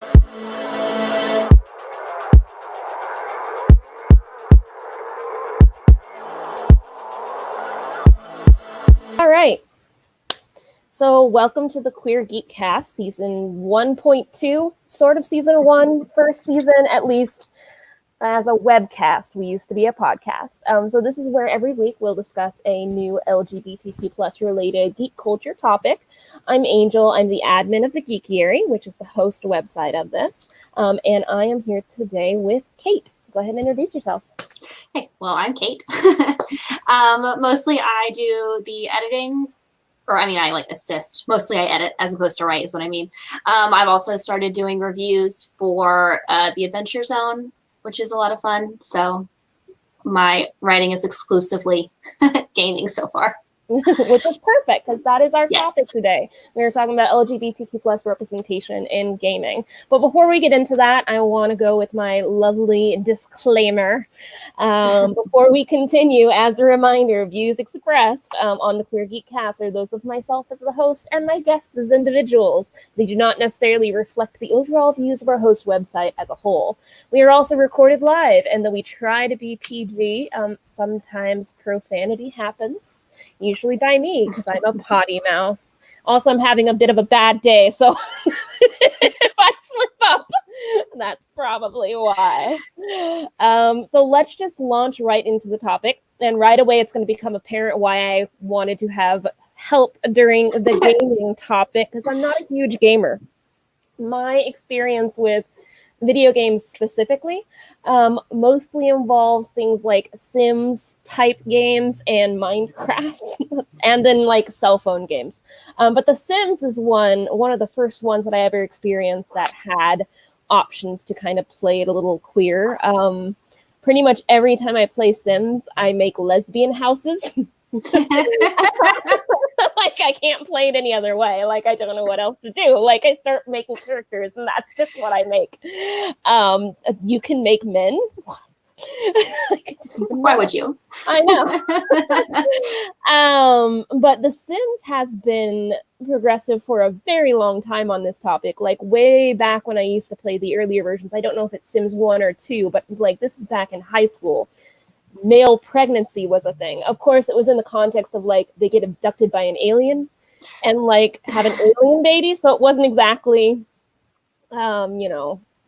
All right. So welcome to the Queer Geek Cast, season 1.2, sort of season 1, first season at least as a webcast. We used to be a podcast. So this is where every week we'll discuss a new LGBTQ plus related geek culture topic. I'm Angel. I'm the admin of the Geekiary, which is the host website of this. And I am here today with Kate. Go ahead and introduce yourself. Hey, well, I'm Kate. Mostly I do the editing, or I mean, I like assist. Mostly I edit as opposed to write is what I mean. I've also started doing reviews for the Adventure Zone, which is a lot of fun. So my writing is exclusively gaming so far. Which is perfect, because that is our Yes. topic today. We were talking about LGBTQ plus representation in gaming. But before we get into that, I want to go with my lovely disclaimer. Before we continue, as a reminder, views expressed on the Queer Geek Cast are those of myself as the host and my guests as individuals. They do not necessarily reflect the overall views of our host website as a whole. We are also recorded live, and though we try to be PG, sometimes profanity happens. Usually by me, because I'm a potty mouth. Also, I'm having a bit of a bad day, so if I slip up, that's probably why. So let's just launch right into the topic. And right away, it's going to become apparent why I wanted to have help during the gaming topic, because I'm not a huge gamer. My experience with video games specifically mostly involves things like Sims type games and Minecraft and then like cell phone games. But The Sims is one of the first ones that I ever experienced that had options to kind of play it a little queer. Pretty much every time I play Sims, I make lesbian houses. Like I can't play it any other way. Like I don't know what else to do. Like I start making characters, and that's just what I make. You can make men. What? Like, Why would you? I know. But The Sims has been progressive for a very long time on this topic. Like way back when I used to play the earlier versions. I don't know if it's Sims 1 or 2, but like this is back in high school. Male pregnancy was a thing. Of course, it was in the context of like they get abducted by an alien and like have an alien baby. So it wasn't exactly,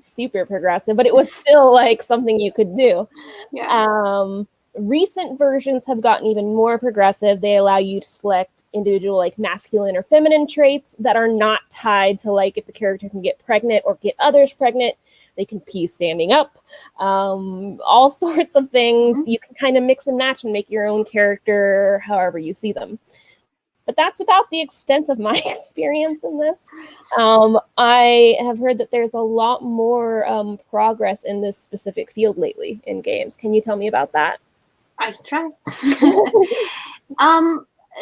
super progressive, but it was still like something you could do. Yeah. Recent versions have gotten even more progressive. They allow you to select individual like masculine or feminine traits that are not tied to like if the character can get pregnant or get others pregnant. They can pee standing up, all sorts of things. You can kind of mix and match and make your own character however you see them. But that's about the extent of my experience in this. I have heard that there's a lot more progress in this specific field lately in games. Can you tell me about that? I can try.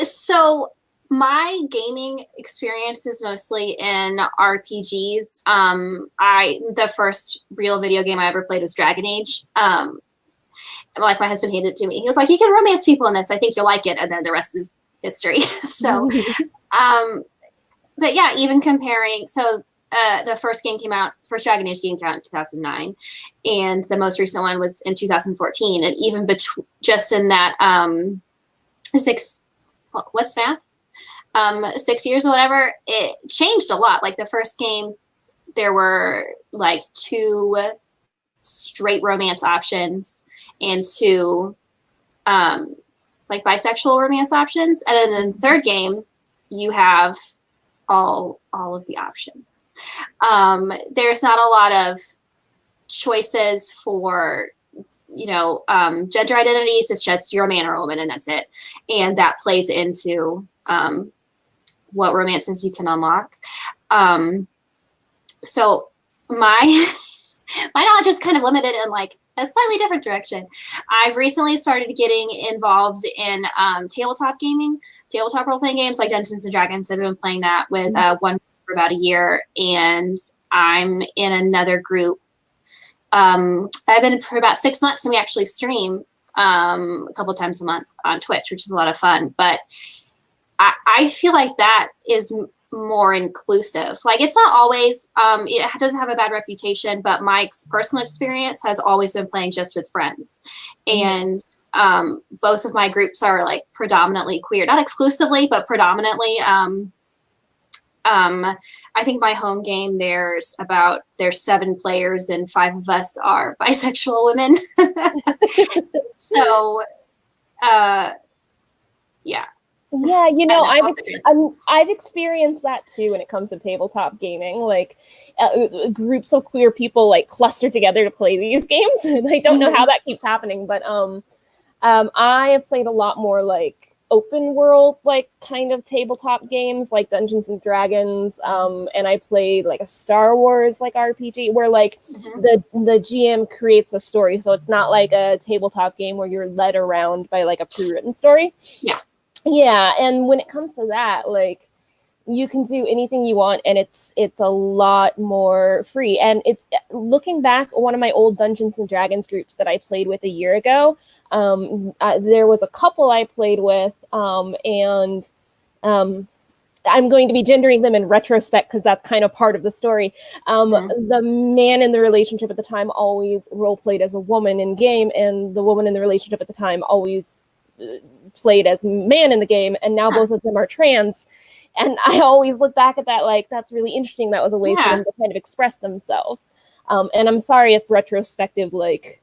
So my gaming experience is mostly in RPGs. The first real video game I ever played was Dragon Age. Like my husband handed it to me. He was like, "You can romance people in this. I think you'll like it." And then the rest is history. So, but yeah, even comparing. So the first Dragon Age game came out in 2009, and the most recent one was in 2014. And even just in that what's math? 6 years or whatever, it changed a lot. Like the first game, there were like 2 straight romance options and 2 like bisexual romance options. And then in the third game, you have all of the options. There's not a lot of choices for gender identities. It's just you're a man or a woman and that's it. And that plays into what romances you can unlock. So my knowledge is kind of limited in like a slightly different direction. I've recently started getting involved in tabletop gaming, tabletop role-playing games like Dungeons and Dragons. I've been playing that with one for about a year, and I'm in another group. I've been for about 6 months, and we actually stream a couple times a month on Twitch, which is a lot of fun. But I feel like that is more inclusive. Like, it's not always, it doesn't have a bad reputation, but my personal experience has always been playing just with friends. And both of my groups are like predominantly queer, not exclusively, but predominantly. I think my home game, there's 7 players and 5 of us are bisexual women. So, yeah. Yeah, you know, I've experienced that too when it comes to tabletop gaming. Like, groups of queer people like cluster together to play these games. I don't know how that keeps happening, but I have played a lot more like open world, like kind of tabletop games, like Dungeons and Dragons. And I played like a Star Wars like RPG where like the GM creates a story, so it's not like a tabletop game where you're led around by like a pre-written story. Yeah, and when it comes to that, like, you can do anything you want, and it's a lot more free. And it's, looking back, one of my old Dungeons and Dragons groups that I played with a year ago, there was a couple I played with, and I'm going to be gendering them in retrospect because that's kind of part of the story. The man in the relationship at the time always role played as a woman in game, and the woman in the relationship at the time always played as man in the game, and now both of them are trans. And I always look back at that like, that's really interesting. That was a way for them to kind of express themselves. And I'm sorry if retrospective, like,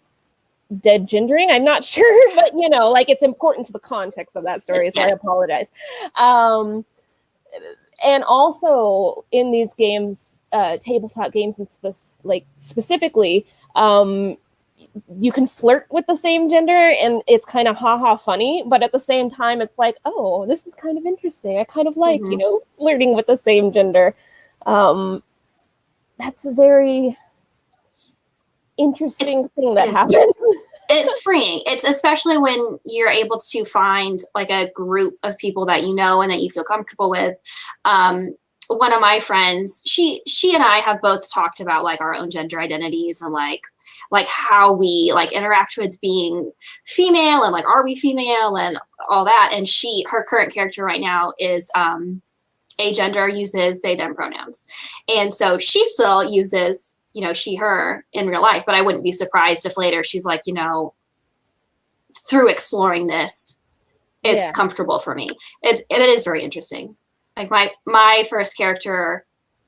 dead gendering, I'm not sure, but you know, like, it's important to the context of that story, so I apologize. And also in these games, tabletop games, and specifically, you can flirt with the same gender, and it's kind of ha-ha funny, but at the same time it's like, oh, this is kind of interesting. I kind of like, you know, flirting with the same gender. That's a very interesting thing that happens. It's freeing. It's especially when you're able to find like a group of people that you know and that you feel comfortable with. One of my friends, she and I have both talked about like our own gender identities and like how we like interact with being female, and like, are we female and all that. And her current character right now is agender, uses they them pronouns. And so she still uses, you know, she, her in real life, but I wouldn't be surprised if later she's like, you know, through exploring this, it's comfortable for me. It is very interesting. Like my first character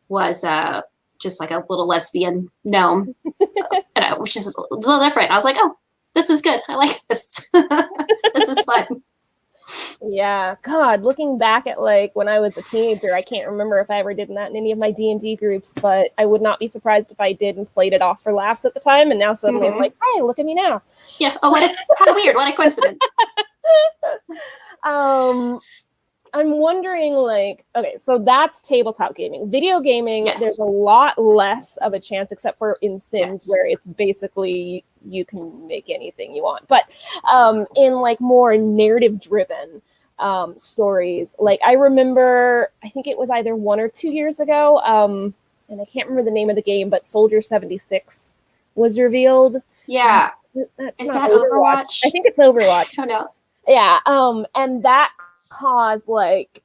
was just like a little lesbian gnome, which is a little different. I was like, oh, this is good. I like this. This is fun. Yeah, God, looking back at like when I was a teenager, I can't remember if I ever did that in any of my D&D groups, but I would not be surprised if I did and played it off for laughs at the time. And now suddenly it's like, hey, look at me now. Yeah. Oh, how weird. What a coincidence. I'm wondering, like, okay, so that's tabletop gaming. Video gaming, there's a lot less of a chance, except for in Sims, where it's basically you can make anything you want. But in like more narrative-driven stories, like I remember, I think it was either 1 or 2 years ago, and I can't remember the name of the game, but Soldier 76 was revealed. Yeah. Is that Overwatch? I think it's Overwatch. Oh, no. Yeah, and that caused like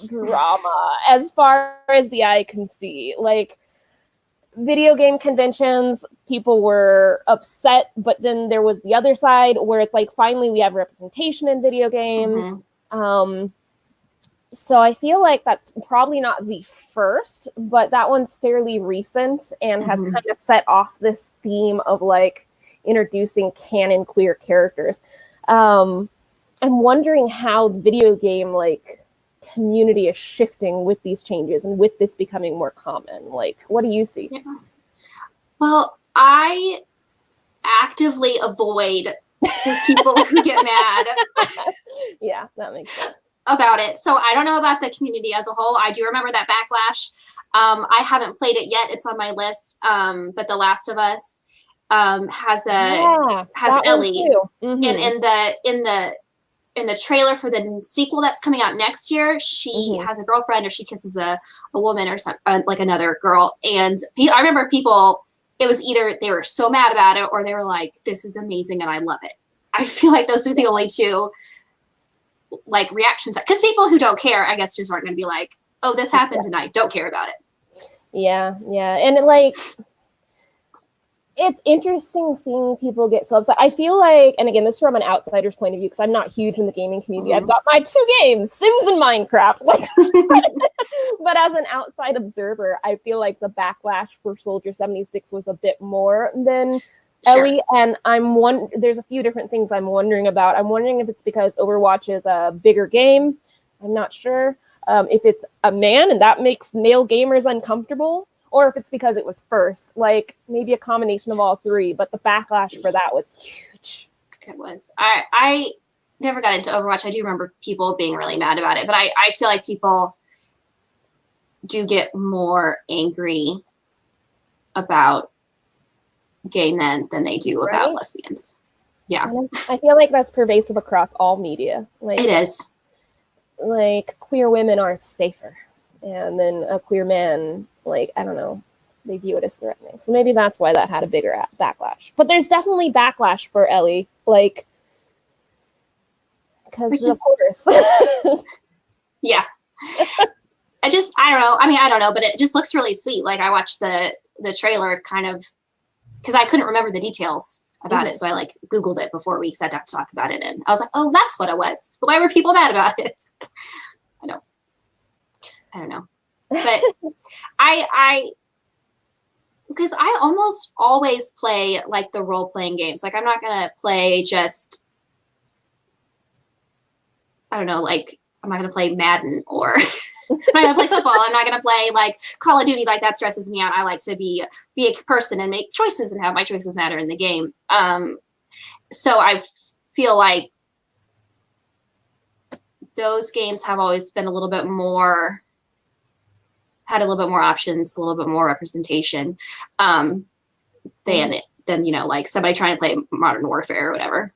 drama as far as the eye can see. Like, video game conventions, people were upset, but then there was the other side where it's like, finally we have representation in video games. So I feel like that's probably not the first, but that one's fairly recent and has kind of set off this theme of like introducing canon queer characters. I'm wondering how the video game like community is shifting with these changes and with this becoming more common. Like, what do you see? Yeah. Well, I actively avoid the people who get mad. Yeah, that makes sense. About it. So I don't know about the community as a whole. I do remember that backlash. I haven't played it yet. It's on my list. But The Last of Us has Ellie. In the trailer for the sequel that's coming out next year, she has a girlfriend, or she kisses a woman or something, like another girl. And I remember people, it was either they were so mad about it or they were like, this is amazing and I love it. I feel like those are the only two like reactions, because people who don't care, I guess, just aren't going to be like, oh, this happened tonight. Don't care about it. Yeah. And like, it's interesting seeing people get so upset. I feel like, and again, this is from an outsider's point of view, because I'm not huge in the gaming community. I've got my 2 games, Sims and Minecraft. Like, but as an outside observer, I feel like the backlash for Soldier 76 was a bit more than Ellie. And there's a few different things I'm wondering about. I'm wondering if it's because Overwatch is a bigger game. I'm not sure. If it's a man and that makes male gamers uncomfortable, or if it's because it was first, like maybe a combination of all 3, but the backlash for that was huge. It was. I never got into Overwatch. I do remember people being really mad about it, but I feel like people do get more angry about gay men than they do about lesbians. Yeah. And I feel like that's pervasive across all media. Like, it is. Like, queer women are safer. And then a queer man, like, I don't know, they view it as threatening. So maybe that's why that had a bigger backlash. But there's definitely backlash for Ellie, like, because of course. Yeah. I don't know. I mean, I don't know, but it just looks really sweet. Like, I watched the trailer kind of, because I couldn't remember the details about it. So I, like, Googled it before we sat down to talk about it. And I was like, oh, that's what it was. But why were people mad about it? I don't know. But because I almost always play like the role-playing games. Like, I'm not gonna play just, I don't know, like, I'm not gonna play Madden, or I'm not gonna play football. I'm not gonna play like Call of Duty. Like, that stresses me out. I like to be a person and make choices and have my choices matter in the game. So I feel like those games have always been a little bit more, had a little bit more options, a little bit more representation, than like somebody trying to play Modern Warfare or whatever.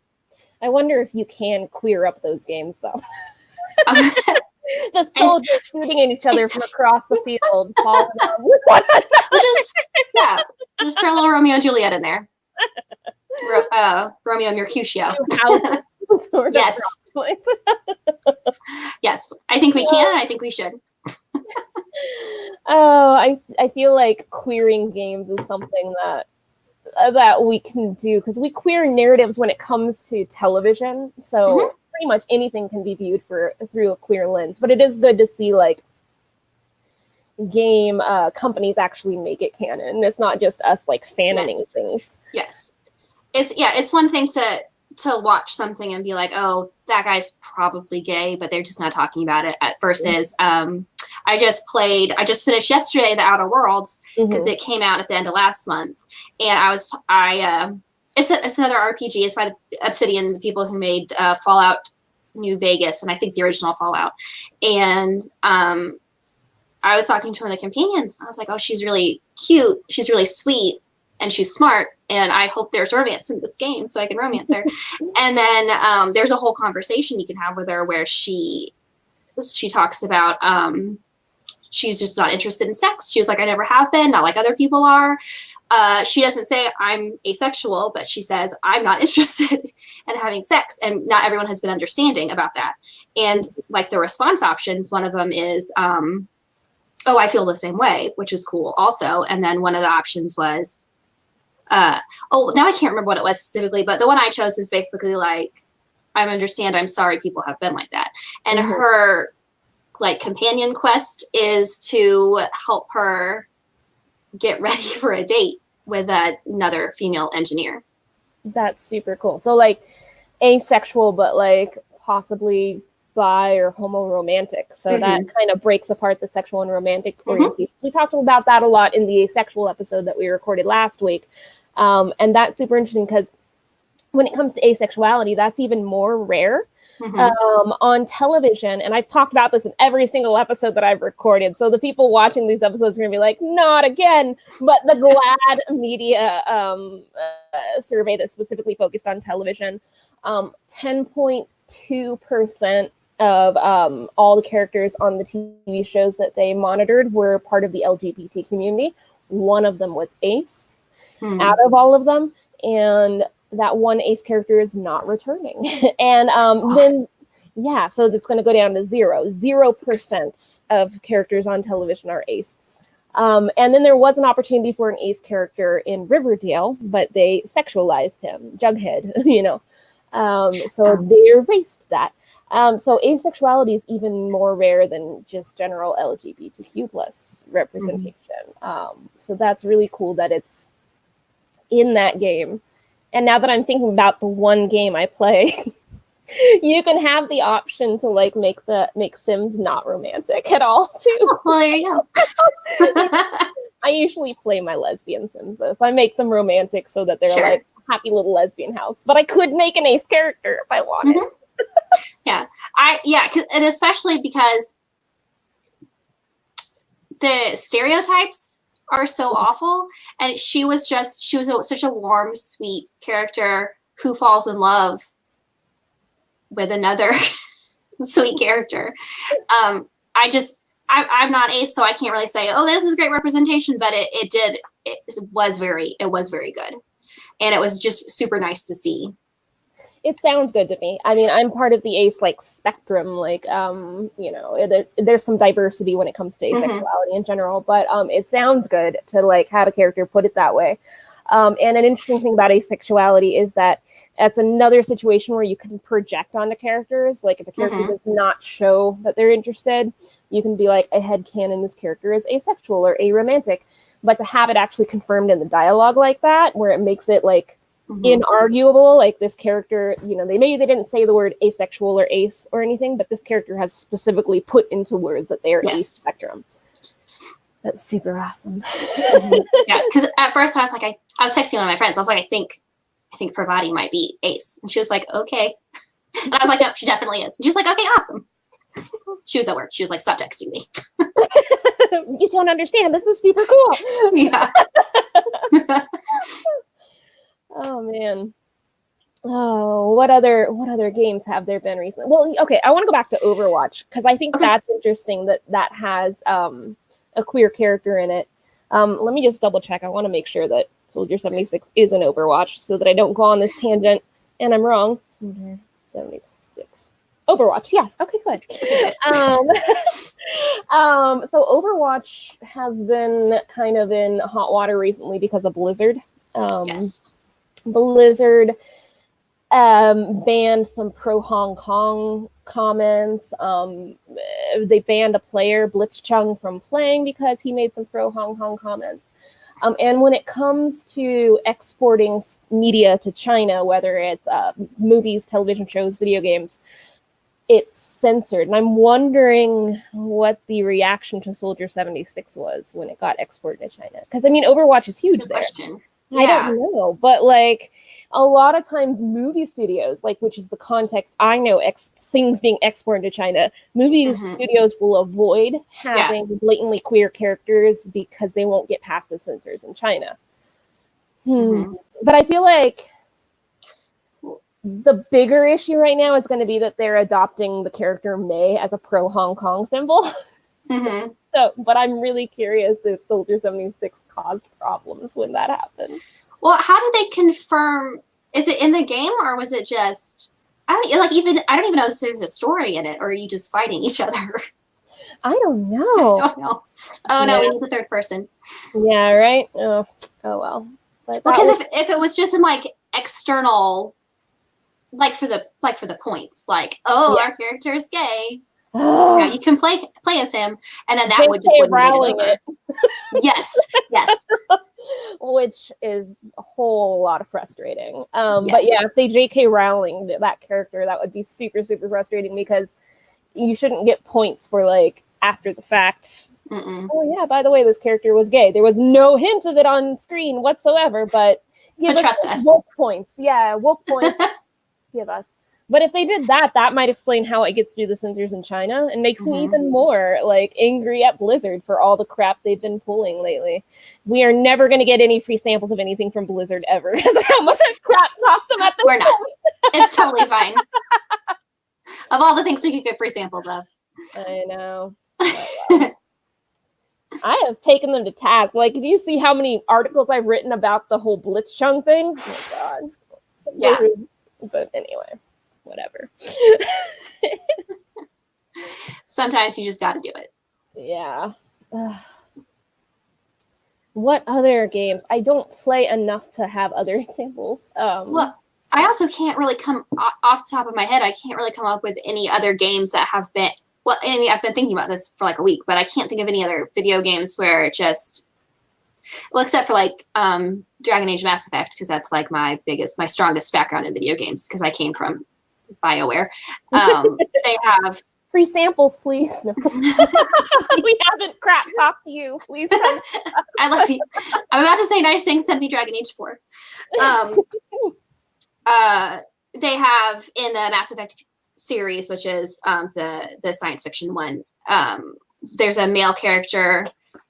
I wonder if you can queer up those games though. The soldiers shooting at each other from across the field. Just throw a little Romeo and Juliet in there. Romeo and Mercutio. Yes. Yes, I think we can. I think we should. Oh, I feel like queering games is something that we can do, because we queer narratives when it comes to television. So pretty much anything can be viewed through a queer lens. But it is good to see like game companies actually make it canon. It's not just us like fanning things. Yes, it's one thing to watch something and be like, oh, that guy's probably gay, but they're just not talking about it. Versus, I just finished yesterday The Outer Worlds, because it came out at the end of last month, and it's another RPG. It's by the Obsidian, the people who made Fallout New Vegas, and I think the original Fallout. And I was talking to one of the companions. I was like, oh, she's really cute. She's really sweet. And she's smart, and I hope there's romance in this game so I can romance her. And then there's a whole conversation you can have with her where she talks about she's just not interested in sex. She was like, I never have been, not like other people are. She doesn't say I'm asexual, but she says I'm not interested in having sex, and not everyone has been understanding about that. And like the response options, one of them is, oh, I feel the same way, which is cool also. And then one of the options was, now I can't remember what it was specifically, but the one I chose was basically like, I understand, I'm sorry people have been like that. And her like companion quest is to help her get ready for a date with another female engineer. That's super cool. So like asexual, but like possibly bi or homo-romantic. So that kind of breaks apart the sexual and romantic orientation. We talked about that a lot in the asexual episode that we recorded last week. And that's super interesting because when it comes to asexuality, that's even more rare on television. And I've talked about this in every single episode that I've recorded. So the people watching these episodes are going to be like, not again. But the GLAAD media survey that specifically focused on television, 10.2% of all the characters on the TV shows that they monitored were part of the LGBT community. One of them was ace out of all of them. And that one ace character is not returning. And then Yeah, so it's going to go down to 0. 0% of characters on television are ace. And then there was an opportunity for an ace character in Riverdale, but they sexualized him, Jughead, you know. So they erased that. So asexuality is even more rare than just general LGBTQ plus representation. So that's really cool that it's in that game. And now that I'm thinking about the one game I play, you can have the option to like make Sims not romantic at all too. Oh, well, there you go. I usually play my lesbian Sims though, so I make them romantic so that they're like happy little lesbian house. But I could make an ace character if I wanted. Yeah, and especially because the stereotypes are so awful, and she was such a warm, sweet character who falls in love with another sweet character. I'm not ace, so I can't really say, oh, this is great representation, but it was very good, and it was just super nice to see. It sounds good to me. I mean, I'm part of the ace like spectrum, like you know, there's some diversity when it comes to asexuality in general, but it sounds good to like have a character put it that way. And an interesting thing about asexuality is that it's another situation where you can project onto characters. Like if a character does not show that they're interested, you can be like, a headcanon, this character is asexual or aromantic. But to have it actually confirmed in the dialogue like that, where it makes it like inarguable, like this character, you know, they didn't say the word asexual or ace or anything, but this character has specifically put into words that they are ace spectrum. That's super awesome. Yeah, because at first I was like, I was texting one of my friends. I was like, I think Pravati might be ace, and she was like, okay. And I was like, no, she definitely is. And she was like, okay, awesome. She was at work. She was like, stop texting me. You don't understand. This is super cool. Yeah. Oh man. Oh, what other games have there been recently? Well, okay, I want to go back to Overwatch because I think that's interesting that has a queer character in it. Let me just double check. I want to make sure that Soldier 76 is an Overwatch so that I don't go on this tangent and I'm wrong. Soldier 76. Overwatch, yes. Okay, good. So Overwatch has been kind of in hot water recently because of Blizzard. Blizzard banned some pro-Hong Kong comments. They banned a player, Blitzchung, from playing because he made some pro-Hong Kong comments. And when it comes to exporting media to China, whether it's movies, television shows, video games, it's censored. And I'm wondering what the reaction to Soldier 76 was when it got exported to China. Because, I mean, Overwatch is huge there. Yeah. I don't know, but like a lot of times movie studios, like which is the context I know things being exported to China, movie studios will avoid having blatantly queer characters because they won't get past the censors in China. But I feel like the bigger issue right now is going to be that they're adopting the character Mei as a pro-Hong Kong symbol. So, but I'm really curious if Soldier 76 caused problems when that happened. Well, how did they confirm? Is it in the game or was it just? I don't even know if there's a story in it, or are you just fighting each other? I don't know. I don't know. Oh no, we need the third person. Yeah, right. Oh well. But because if it was just in like external, like for the points, like our character is gay. Yeah, you can play as him, and then that would just wouldn't make it over. Yes. Which is a whole lot of frustrating. But yeah, if they J.K. Rowling that character, that would be super, super frustrating because you shouldn't get points for like after the fact. Oh yeah, by the way, this character was gay. There was no hint of it on screen whatsoever, but give trust us. Woke points. Yeah, woke points. Give us. But if they did that, that might explain how it gets through the censors in China and makes me even more like angry at Blizzard for all the crap they've been pulling lately. We are never going to get any free samples of anything from Blizzard ever because of how much I crap talked them at the We're not. It's totally fine. Of all the things we could get free samples of. I know. I have taken them to task. Like, if you see how many articles I've written about the whole Blitzchung thing, oh my God. Yeah. But anyway. whatever. Sometimes you just got to do it. Yeah. What other games? I don't play enough to have other examples. Well, I also can't really come off the top of my head. I can't really come up with any other games that have been, well, and I've been thinking about this for like a week, but I can't think of any other video games where it just, well, except for like Dragon Age Mass Effect, because that's like my strongest background in video games, because I came from BioWare. They have free samples, please. No. We haven't crap talked to you. Please. I love you. I'm about to say nice things. Send me Dragon Age 4. They have in the Mass Effect series, which is the science fiction one. There's a male character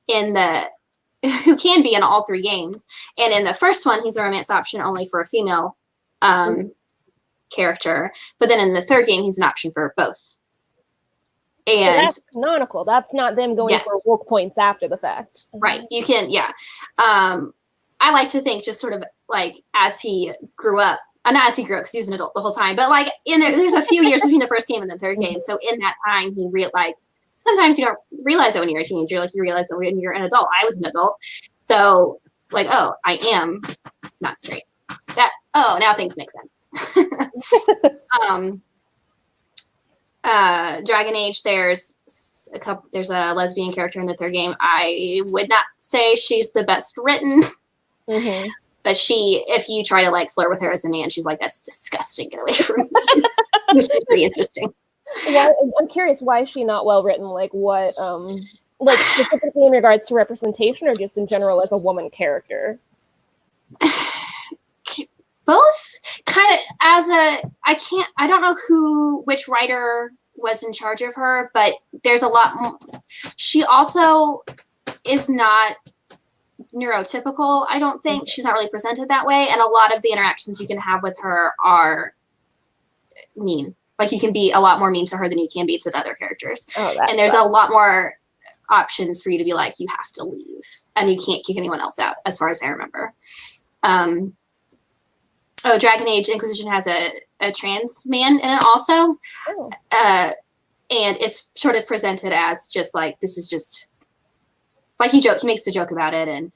who can be in all three games, and in the first one, he's a romance option only for a female character. But then in the third game, he's an option for both. And so that's canonical. That's not them going for woke points after the fact. Right. You can, yeah. I like to think just sort of like as he grew up, not as he grew up because he was an adult the whole time, but like there's a few years between the first game and the third game. So in that time, he sometimes you don't realize it when you're a teenager, like you realize that when you're an adult. I was an adult. So like, oh, I am not straight. Now things make sense. Dragon Age, there's a lesbian character in the third game. I would not say she's the best written, but if you try to like flirt with her as a man, she's like, that's disgusting, get away from me. Which is pretty interesting. Yeah, I'm curious, why is she not well written? Like what, like specifically in regards to representation, or just in general as a woman character? Both kind of I don't know which writer was in charge of her, but there's a lot more. She also is not neurotypical. I don't think she's not really presented that way. And a lot of the interactions you can have with her are mean. Like you can be a lot more mean to her than you can be to the other characters. And there's a lot more options for you to be like, you have to leave and you can't kick anyone else out, as far as I remember. Dragon Age Inquisition has a trans man in it also. And it's sort of presented as just like, this is just like he makes a joke about it, and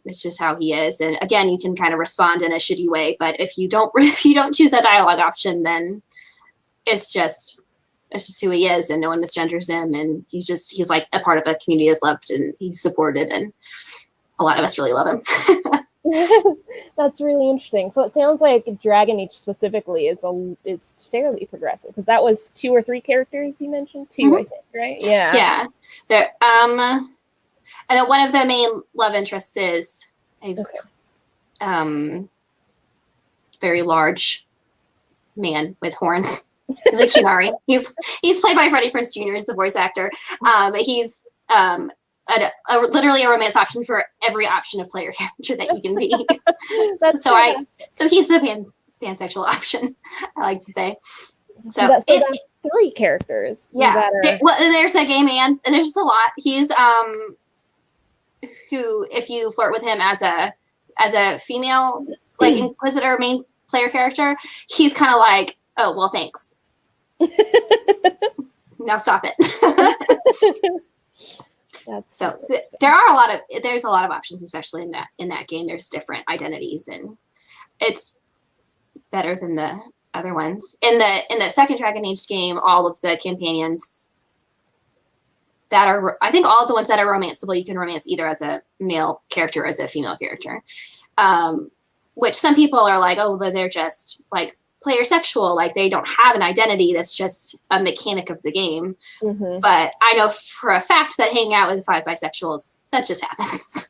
it's just how he is. And again, you can kind of respond in a shitty way, but if you don't choose that dialogue option, then it's just who he is, and no one misgenders him, and he's like a part of a community that's loved and he's supported, and a lot of us really love him. That's really interesting. So it sounds like Dragon Age specifically is fairly progressive, because that was 2 or 3 characters you mentioned. 2, I think, right? Yeah. Yeah. There. And then one of the main love interests is a very large man with horns. Zakinari. He's played by Freddie Prinze Jr. as the voice actor. He's literally a romance option for every option of player character that you can be. So he's the pansexual option, I like to say. So that's 3 characters. Yeah. There's a gay man, and there's just a lot. He's who, if you flirt with him as a female, like Inquisitor main player character, he's kind of like, oh well, thanks. Now stop it. There's a lot of options, especially in that game. There's different identities, and it's better than the other ones. In the second Dragon Age game, all of the companions that are, I think all of the ones that are romanceable, you can romance either as a male character or as a female character. Which some people are like, oh, they're just like player sexual, like they don't have an identity, that's just a mechanic of the game. But I know for a fact that hanging out with 5 bisexuals, that just happens.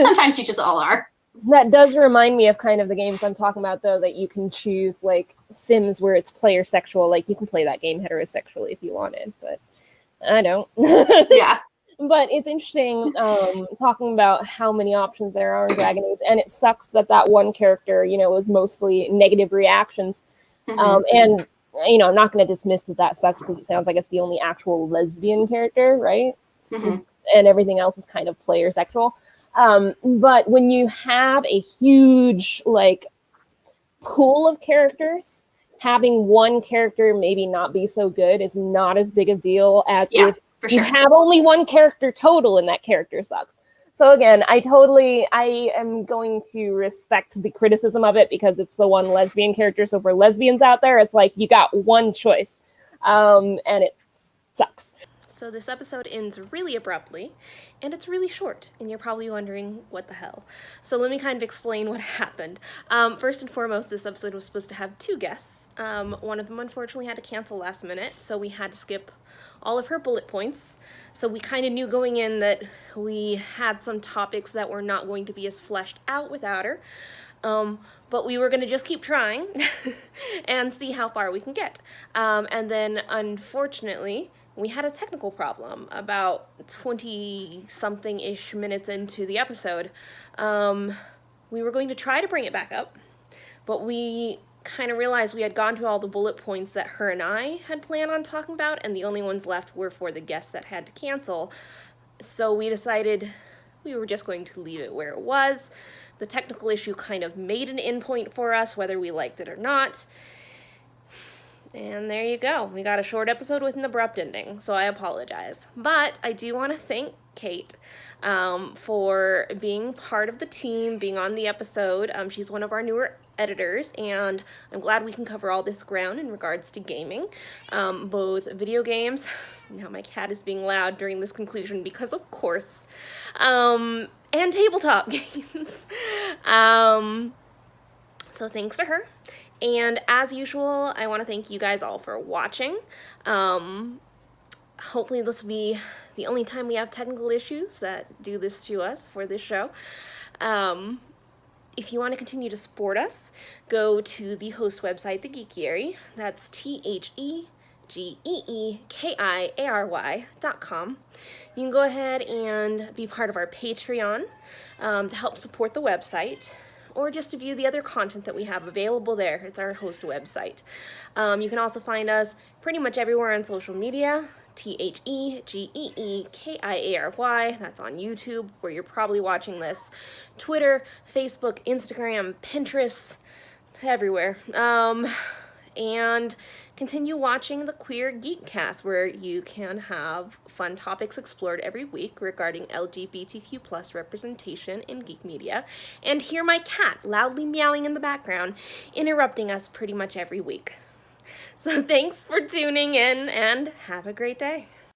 Sometimes you just all are. That does remind me of kind of the games I'm talking about, though, that you can choose, like Sims, where it's player sexual. Like you can play that game heterosexually if you wanted, but I don't. Yeah. But it's interesting talking about how many options there are in Dragon Age, and it sucks that one character, was mostly negative reactions. And, I'm not going to dismiss that sucks, because it sounds like it's the only actual lesbian character, right? And everything else is kind of player sexual. But when you have a huge, like, pool of characters, having one character maybe not be so good is not as big a deal as Yeah, if for you sure. have only one character total and that character sucks. So again, I am going to respect the criticism of it because it's the one lesbian character. So for lesbians out there, it's like you got one choice, and it sucks. So this episode ends really abruptly, and it's really short, and you're probably wondering what the hell. So let me kind of explain what happened. First and foremost, this episode was supposed to have 2 guests. One of them unfortunately had to cancel last minute, so we had to skip all of her bullet points. So we kind of knew going in that we had some topics that were not going to be as fleshed out without her. But we were going to just keep trying and see how far we can get. And then, unfortunately, we had a technical problem about 20-something-ish minutes into the episode. We were going to try to bring it back up, but we kind of realized we had gone to all the bullet points that her and I had planned on talking about, and the only ones left were for the guests that had to cancel. So we decided we were just going to leave it where it was. The technical issue kind of made an endpoint for us, whether we liked it or not. And there you go. We got a short episode with an abrupt ending, so I apologize. But I do want to thank Kate for being part of the team, being on the episode. She's one of our newer editors, and I'm glad we can cover all this ground in regards to gaming, both video games. Now my cat is being loud during this conclusion because of course, and tabletop games. So thanks to her. And as usual, I want to thank you guys all for watching. Hopefully this will be the only time we have technical issues that do this to us for this show. If you want to continue to support us, go to the host website, The Geekiary. That's TheGeekiary.com. You can go ahead and be part of our Patreon to help support the website, or just to view the other content that we have available there. It's our host website. You can also find us pretty much everywhere on social media. TheGeekiary. That's on YouTube, where you're probably watching this. Twitter, Facebook, Instagram, Pinterest, everywhere. And continue watching the Queer Geek Cast, where you can have fun topics explored every week regarding LGBTQ plus representation in geek media, and hear my cat loudly meowing in the background, interrupting us pretty much every week. So thanks for tuning in, and have a great day.